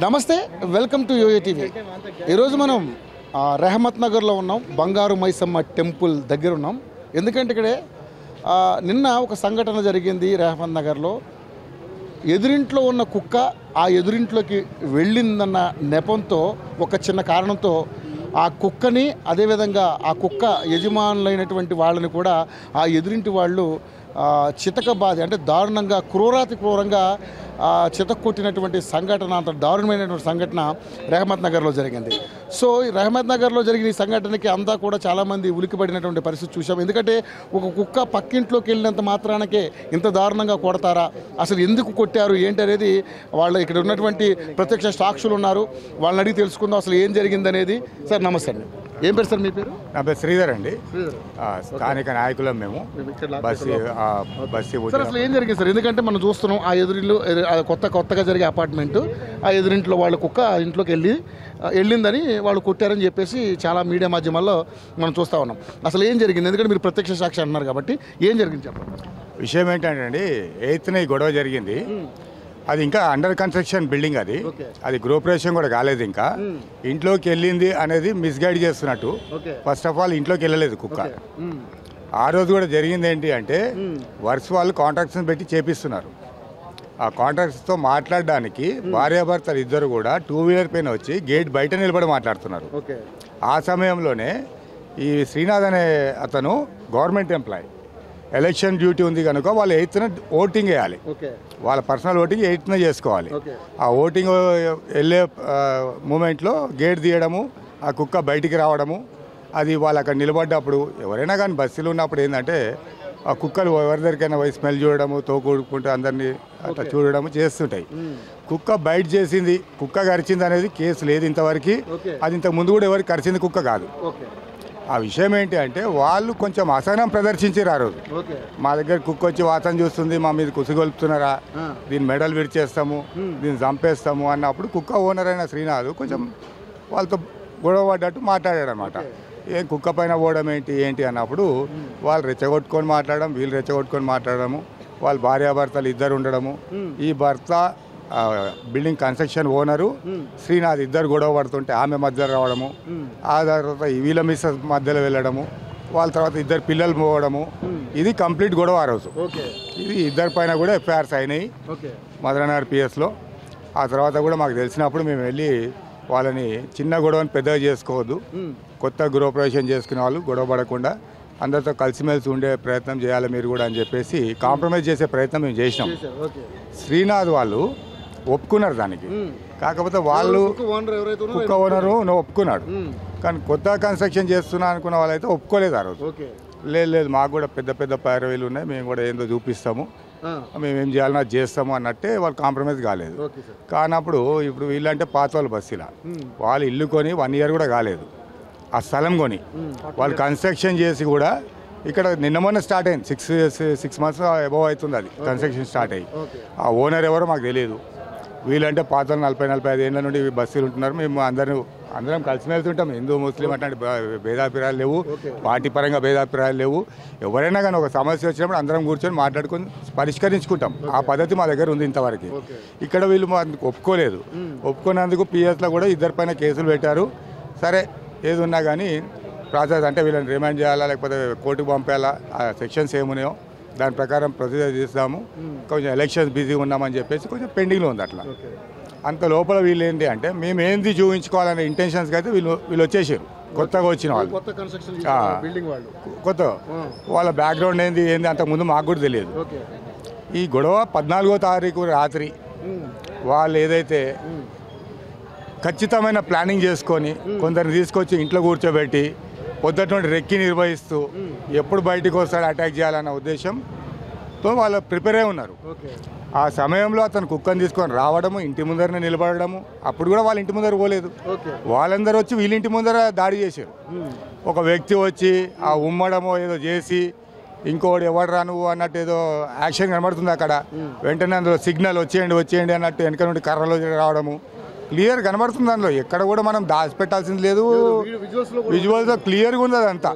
నమస్తే, welcome to yo-yo TV. ఈరోజు మనం రెహమత్ నగర్లో ఉన్నాం. బంగారు మైసమ్మ టెంపుల్ దగ్గర ఉన్నాం. ఎందుకంటే ఇక్కడే నిన్న ఒక సంఘటన జరిగింది. రెహమత్ నగర్లో ఎదురింట్లో ఉన్న కుక్క ఆ ఎదురింట్లోకి వెళ్ళిందన్న నెపంతో, ఒక చిన్న కారణంతో ఆ కుక్కని, అదేవిధంగా ఆ కుక్క యజమానులైనటువంటి వాళ్ళని కూడా ఆ ఎదురింటి వాళ్ళు చితకబాది, అంటే దారుణంగా, క్రూరాతి క్రూరంగా చితక్కొట్టినటువంటి సంఘటన, అంత దారుణమైనటువంటి సంఘటన రెహమత్ నగర్లో జరిగింది. సో ఈ రెహమత్ నగర్లో జరిగిన ఈ సంఘటనకి అంతా కూడా చాలామంది ఉలికిపడినటువంటి పరిస్థితి చూసాం. ఎందుకంటే ఒక కుక్క పక్కింట్లోకి వెళ్ళినంత మాత్రానికే ఇంత దారుణంగా కొడతారా, అసలు ఎందుకు కొట్టారు ఏంటి అనేది వాళ్ళు ఇక్కడ ఉన్నటువంటి ప్రత్యక్ష సాక్షులు ఉన్నారు, వాళ్ళని అడిగి తెలుసుకుందాం అసలు ఏం జరిగింది అనేది. సార్ నమస్తే అండి, ఏం పేరు సార్ మీ పేరు? నా పేరు శ్రీధర్ అండి. స్థానిక నాయకులం మేము. సార్ అసలు ఏం జరిగింది సార్? ఎందుకంటే మనం చూస్తున్నాం ఆ ఎదురిల్లు కొత్తగా జరిగే అపార్ట్మెంటు, ఆ ఎదురింట్లో వాళ్ళ కుక్క ఆ ఇంట్లోకి వెళ్ళిందని వాళ్ళు కొట్టారని చెప్పేసి చాలా మీడియా మాధ్యమాల్లో మనం చూస్తూ ఉన్నాం. అసలు ఏం జరిగింది? ఎందుకంటే మీరు ప్రత్యక్ష సాక్షి అంటున్నారు కాబట్టి ఏం జరిగింది చెప్పండి. విషయం ఏంటంటే అండి, 8న ఈ గొడవ జరిగింది. అది ఇంకా అండర్ కన్స్ట్రక్షన్ బిల్డింగ్. అది గృహప్రవేశం కూడా కాలేదు. ఇంకా ఇంట్లోకి వెళ్ళింది అనేది మిస్గైడ్ చేస్తున్నట్టు. ఫస్ట్ ఆఫ్ ఆల్ ఇంట్లోకి వెళ్ళలేదు కుక్క. ఆ రోజు కూడా జరిగింది ఏంటి అంటే, వర్క్స్ వాళ్ళు కాంట్రాక్ట్స్ని పెట్టి చేపిస్తున్నారు. ఆ కాంట్రాక్ట్స్తో మాట్లాడడానికి భార్యాభర్తలు ఇద్దరు కూడా 2 వీలర్ పైన వచ్చి గేట్ బయట నిలబడి మాట్లాడుతున్నారు. ఆ సమయంలోనే ఈ శ్రీనాథ్ అనే అతను గవర్నమెంట్ ఎంప్లాయీ, ఎలక్షన్ డ్యూటీ ఉంది కనుక వాళ్ళు 8న ఓటింగ్ వేయాలి. వాళ్ళ పర్సనల్ ఓటింగ్ 8న చేసుకోవాలి. ఆ ఓటింగ్ వెళ్ళే మూమెంట్లో గేట్ తీయడము, ఆ కుక్క బయటికి రావడము, అది వాళ్ళు అక్కడ నిలబడ్డప్పుడు, ఎవరైనా కానీ బస్సులు ఉన్నప్పుడు ఏంటంటే ఆ కుక్కలు ఎవరి దగ్గరికైనా పోయి స్మెల్ చూడడము, తోకూడుకుంటూ అందరినీ అట్లా చూడడము చేస్తుంటాయి. కుక్క బయట చేసింది, కుక్క కరిచింది అనేది కేసు లేదు ఇంతవరకు. అది ఇంతకు ముందు కూడా ఎవరికి కరిచింది కుక్క కాదు. ఆ విషయం ఏంటి అంటే, వాళ్ళు కొంచెం అసహనం ప్రదర్శించారు ఆ రోజు. మా దగ్గర కుక్క వచ్చి వాసన చూస్తుంది, మా మీద కుసిగొలుపుతున్నారా, దీన్ని మెడల్ విడిచేస్తాము, దీన్ని చంపేస్తాము అన్నప్పుడు కుక్క ఓనర్ అయిన శ్రీనాథ్ కొంచెం వాళ్ళతో గొడవ పడ్డట్టు మాట్లాడాడు అనమాట. ఏం కుక్క పైన పోవడం ఏంటి అన్నప్పుడు వాళ్ళు రెచ్చగొట్టుకొని మాట్లాడడం, వీళ్ళు రెచ్చగొట్టుకొని మాట్లాడము, వాళ్ళ భార్యాభర్తలు ఇద్దరు ఉండడము, ఈ భర్త బిల్డింగ్ కన్స్ట్రక్షన్ ఓనరు శ్రీనాథ్ ఇద్దరు గొడవ పడుతుంటే ఆమె మధ్యలో రావడము, ఆ తర్వాత వీళ్ళ మిస్ మధ్యలో వెళ్ళడము, వాళ్ళ తర్వాత ఇద్దరు పిల్లలు పోవడము, ఇది కంప్లీట్ గొడవ ఆ రోజు. ఇది ఇద్దరి పైన కూడా ఎఫ్ఐఆర్స్ అయినాయి మధురనగర్ పిఎస్లో. ఆ తర్వాత కూడా మాకు తెలిసినప్పుడు మేము వెళ్ళి వాళ్ళని చిన్న గొడవని పెద్దగా చేసుకోవద్దు, కొత్త గృహప్రవేశం చేసుకునే వాళ్ళు గొడవ పడకుండా అందరితో కలిసిమెలిసి ఉండే ప్రయత్నం చేయాలి మీరు కూడా అని చెప్పేసి కాంప్రమైజ్ చేసే ప్రయత్నం మేము చేసినాం. శ్రీనాథ్ వాళ్ళు ఒప్పుకున్నారు దానికి. కాకపోతే వాళ్ళు కుక్క ఓనరు ఒప్పుకున్నాడు, కానీ కొత్త కన్స్ట్రక్షన్ చేస్తున్నా అనుకున్న వాళ్ళైతే ఒప్పుకోలేదు ఆ రోజు. లేదు మాకు కూడా పెద్ద పెద్ద పైరవీలు ఉన్నాయి, మేము కూడా ఏందో చూపిస్తాము, మేమేం చేయాలన్నా చేస్తాము అన్నట్టే వాళ్ళు కాంప్రమైజ్ కాలేదు. కానప్పుడు ఇప్పుడు వీళ్ళంటే పాత వాళ్ళు బస్సులా, వాళ్ళు ఇల్లు కొని 1 ఇయర్ కూడా కాలేదు, ఆ స్థలం కొని వాళ్ళు కన్స్ట్రక్షన్ చేసి కూడా ఇక్కడ నిన్న మొన్న స్టార్ట్ అయింది. 6 మంత్స్ అబవ్ అవుతుంది అది కన్స్ట్రక్షన్ స్టార్ట్ అయ్యి. ఆ ఓనర్ ఎవరో మాకు తెలియదు. వీళ్ళంటే పాత 40-45 ఏళ్ళ నుండి బస్సులు ఉంటున్నారు. మేము అందరం కలిసిమెలిసి ఉంటాం. హిందూ ముస్లిం అట్లాంటి భేదాభిప్రాయాలు లేవు, పార్టీ పరంగా భేదాభిప్రాయాలు లేవు. ఎవరైనా కానీ ఒక సమస్య వచ్చినప్పుడు అందరం కూర్చొని మాట్లాడుకొని పరిష్కరించుకుంటాం. ఆ పద్ధతి మా దగ్గర ఉంది ఇంతవరకు. ఇక్కడ వీళ్ళు ఒప్పుకోలేదు. ఒప్పుకున్నందుకు పిఎస్లో కూడా ఇద్దరి పైన కేసులు పెట్టారు. సరే ఏది ఉన్నా కానీ ప్రాసెస్ అంటే వీళ్ళని రిమాండ్ చేయాలా లేకపోతే కోర్టుకు పంపేయాలా, ఆ సెక్షన్స్ ఏమున్నాయో దాని ప్రకారం ప్రొసీజర్ చేస్తాము. కొంచెం ఎలక్షన్స్ బిజీ ఉన్నామని చెప్పేసి కొంచెం పెండింగ్లో ఉంది. అట్లా అంత లోపల వీళ్ళు ఏంటి అంటే, మేము ఏంది చూపించుకోవాలనే ఇంటెన్షన్స్కి అయితే వీళ్ళు వచ్చేసారు. కొత్తగా వచ్చిన వాళ్ళు, కొత్త వాళ్ళ బ్యాక్గ్రౌండ్ ఏంది అంతకుముందు మాకు కూడా తెలియదు. ఈ గొడవ 14వ తారీఖు రాత్రి వాళ్ళు ఏదైతే ఖచ్చితమైన ప్లానింగ్ చేసుకొని కొందరిని తీసుకొచ్చి ఇంట్లో కూర్చోబెట్టి పొద్దుట నుండి రెక్కి నిర్వహిస్తూ ఎప్పుడు బయటకు వస్తాడు అటాక్ చేయాలన్న ఉద్దేశంతో వాళ్ళు ప్రిపేర్ అయి ఉన్నారు. ఆ సమయంలో అతను కుక్కను తీసుకొని రావడము, ఇంటి ముందరనే నిలబడము. అప్పుడు కూడా వాళ్ళ ఇంటి ముందర పోలేదు, వాళ్ళందరూ వచ్చి వీళ్ళ ఇంటి ముందర దాడి చేశారు. ఒక వ్యక్తి వచ్చి ఆ ఉమ్మడమో ఏదో చేసి, ఇంకోటి ఎవడు రా నువ్వు అన్నట్టు ఏదో యాక్షన్ కనబడుతుంది అక్కడ. వెంటనే అందులో సిగ్నల్ వచ్చేయండి అన్నట్టు వెనక నుండి కర్రలో రావడము క్లియర్ కనబడుతుంది. దానిలో ఎక్కడ కూడా మనం దాచిపెట్టాల్సింది లేదు, విజువల్స్లో క్లియర్గా ఉంది అదంతా.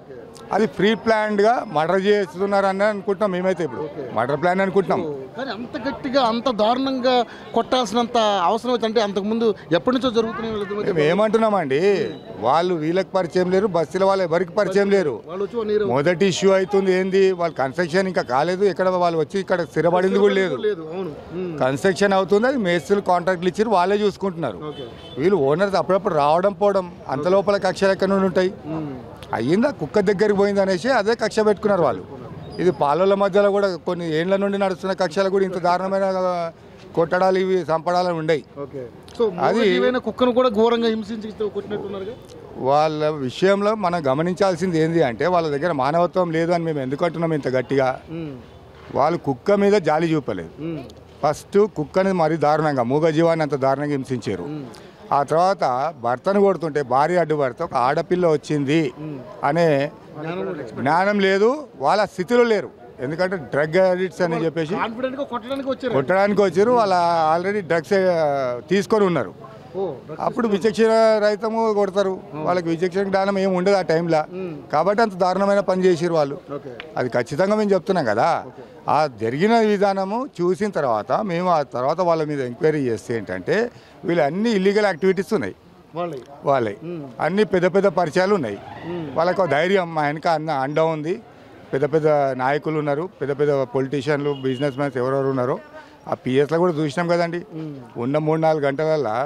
అది ప్రీ ప్లాన్డ్గా మర్డర్ చేస్తున్నారని అనుకుంటున్నాం మేమైతే. ఇప్పుడు మర్డర్ ప్లాన్ అనుకుంటున్నాం. కానీ అంత గట్టిగా అంత దారుణంగా కొట్టాల్సినంత అవసరం అయితే అంటే అంతకుముందు ఎప్పటి నుంచో జరుగుతున్నాయి. మేము ఏమంటున్నామండి, వాళ్ళు వీళ్ళకి పరిచయం లేరు, బస్సుల వాళ్ళు ఎవరికి పరిచయం లేరు. మొదటి ఇష్యూ అవుతుంది ఏంది, వాళ్ళు కన్స్ట్రక్షన్ ఇంకా కాలేదు, ఇక్కడ వాళ్ళు వచ్చి ఇక్కడ స్థిరపడింది కూడా లేదు. కన్స్ట్రక్షన్ అవుతుంది, అది మేస్త్రులు కాంట్రాక్ట్లు ఇచ్చారు, వాళ్ళే చూసుకుంటున్నారు. వీళ్ళు ఓనర్స్ అప్పుడప్పుడు రావడం పోవడం, అంత లోపల కక్షలు ఎక్కడ నుండి ఉంటాయి. అయ్యిందా కుక్క దగ్గరికి పోయింది అనేసి అదే కక్ష పెట్టుకున్నారు వాళ్ళు. ఇది పాలల మధ్యలో కూడా కొన్ని ఏండ్ల నుండి నడుస్తున్న కక్షలు కూడా ఇంత దారుణమైన కొట్టడాలు ఇవి చంపడాలు ఉండయి. అది కుక్కను కూడా ఘోరంగా హింసించి కొట్టినట్టున్నారు. వాళ్ళ విషయంలో మనం గమనించాల్సింది ఏంటి అంటే, వాళ్ళ దగ్గర మానవత్వం లేదు అని మేము ఎందుకు అంటున్నాం ఇంత గట్టిగా. వాళ్ళు కుక్క మీద జాలి చూపలేదు. ఫస్ట్ కుక్కని మరీ దారుణంగా, మూగజీవాన్ని అంత దారుణంగా హింసించారు. ఆ తర్వాత భర్తను కొడుతుంటే భార్య అడ్డుపడితే ఒక ఆడపిల్ల వచ్చింది అనే జ్ఞానం లేదు, వాళ్ళ స్థితిలో లేరు. ఎందుకంటే డ్రగ్ అడిక్ట్స్ అని చెప్పేసి కొట్టడానికి వచ్చారు. వాళ్ళ ఆల్రెడీ డ్రగ్స్ తీసుకొని ఉన్నారు. అప్పుడు విచక్షణ రహితము కొడతారు. వాళ్ళకి విచక్షణ జ్ఞానం ఏమి ఉండదు ఆ టైంలో. కాబట్టి అంత దారుణమైన పని చేసారు వాళ్ళు. అది ఖచ్చితంగా మేము చెప్తున్నాం కదా. ఆ జరిగిన విధానము చూసిన తర్వాత మేము ఆ తర్వాత వాళ్ళ మీద ఎంక్వైరీ చేస్తే ఏంటంటే, వీళ్ళు అన్ని ఇల్లీగల్ యాక్టివిటీస్ ఉన్నాయి వాళ్ళే. అన్ని పెద్ద పెద్ద పరిచయాలు ఉన్నాయి. వాళ్ళకు ధైర్యం, మా వెనక అండ ఉంది. పెద్ద పెద్ద నాయకులు ఉన్నారు, పెద్ద పెద్ద పొలిటీషియన్లు, బిజినెస్ మ్యాన్స్ ఎవరెవరు ఉన్నారో ఆ పిఎస్లో కూడా చూసినాం కదండి. ఉన్న 3-4 గంటలల్లో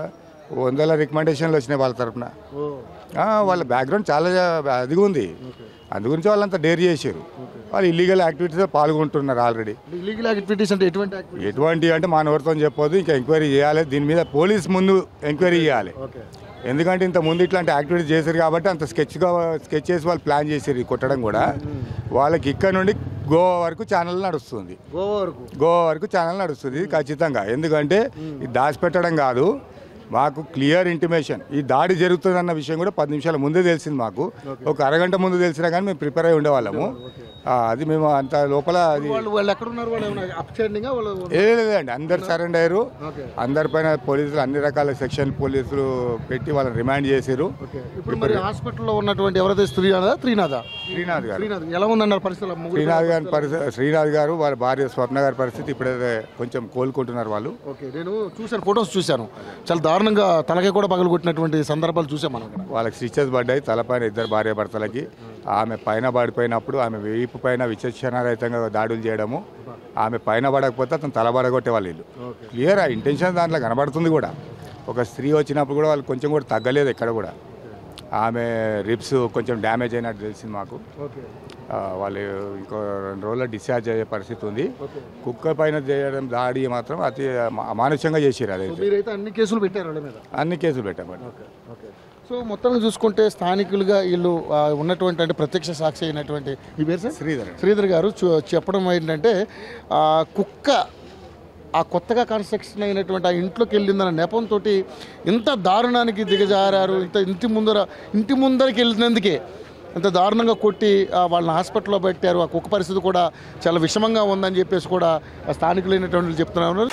100 రికమెండేషన్లు వచ్చినాయి వాళ్ళ తరఫున. వాళ్ళ బ్యాక్గ్రౌండ్ చాలా అది ఉంది. అందు గురించి వాళ్ళంతా డేర్ చేశారు. వాళ్ళు ఇల్లీగల్ యాక్టివిటీస్లో పాల్గొంటున్నారు ఆల్రెడీ. ఇల్లీగల్ యాక్టివిటీస్ అంటే ఎటువంటి అంటే మా నోటితో చెప్పొద్దు. ఇంకా ఎంక్వైరీ చేయాలి దీని మీద. పోలీస్ ముందు ఎంక్వైరీ చేయాలి. ఎందుకంటే ఇంత ముందు ఇట్లాంటి యాక్టివిటీస్ చేశారు కాబట్టి అంత స్కెచ్ చేసి వాళ్ళు ప్లాన్ చేశారు కొట్టడం కూడా. వాళ్ళకి ఇక్కడ నుండి గోవా వరకు ఛానల్ నడుస్తుంది. గోవా వరకు ఛానల్ నడుస్తుంది ఇది ఖచ్చితంగా. ఎందుకంటే ఇది దాచిపెట్టడం కాదు, మాకు క్లియర్ ఇంటిమేషన్. ఈ దాడి జరుగుతుందన్న విషయం కూడా 10 నిమిషాల ముందే తెలిసింది మాకు. ఒక అరగంట ముందు తెలిసినా కానీ మేము ప్రిపేర్ అయి ఉండేవాళ్ళము. అది మేము అంత లోపల లేదండి. అందరు సరెండర్ అయ్యారు. అందరిపైన పోలీసులు అన్ని రకాల సెక్షన్ పోలీసులు పెట్టి వాళ్ళని రిమాండ్ చేశారు. హాస్పిటల్లో ఉన్నటువంటి ఎవరైతే శ్రీనాథ్ గారు వాళ్ళ భార్య స్వప్న గారి పరిస్థితి ఇప్పుడైతే కొంచెం కోలుకుంటున్నారు వాళ్ళు. నేను చూసాను, ఫొటోస్ చూశాను. చాలా దారుణంగా తలకే కూడా పగలగొట్టినటువంటి సందర్భాలు చూసాం మనం. వాళ్ళకి స్టిచెస్ పడ్డాయి తలపైన, ఇద్దరు భార్య భర్తలకి. ఆమె పైన పడిపోయినప్పుడు ఆమె వీపు పైన విచక్షణారహితంగా దాడులు చేయడము. ఆమె పైన పడకపోతే అతను తల పడగొట్టే వాళ్ళు. క్లియర్ ఆ ఇంటెన్షన్ దాంట్లో కనబడుతుంది కూడా. ఒక స్త్రీ వచ్చినప్పుడు కూడా వాళ్ళు కొంచెం కూడా తగ్గలేదు ఎక్కడ కూడా. ఆమె రిబ్స్ కొంచెం డ్యామేజ్ అయినట్టు తెలిసింది మాకు. వాళ్ళు ఇంకో 2 రోజుల్లో డిశ్చార్జ్ అయ్యే పరిస్థితి ఉంది. కుక్క పైన చేయడం దాడి మాత్రం అతి అమానుషంగా చేసారు. అదే అన్ని కేసులు పెట్టారు, అన్ని కేసులు పెట్టామండి. సో మొత్తంగా చూసుకుంటే స్థానికులుగా వీళ్ళు ఉన్నటువంటి అంటే ప్రత్యక్ష సాక్షి అయినటువంటి ఈ పేరు శ్రీధర్ గారు చెప్పడం ఏంటంటే, కుక్క ఆ కొత్తగా కన్స్ట్రక్షన్ అయినటువంటి ఆ ఇంట్లోకి వెళ్ళిందన్న నెపంతో ఇంత దారుణానికి దిగజారారు. ఇంటి ముందరికి వెళ్ళినందుకే ఇంత దారుణంగా కొట్టి వాళ్ళని హాస్పిటల్లో పెట్టారు. ఆ కుక్క పరిస్థితి కూడా చాలా విషమంగా ఉందని చెప్పేసి కూడా స్థానికులైనటువంటి చెప్తున్నారు.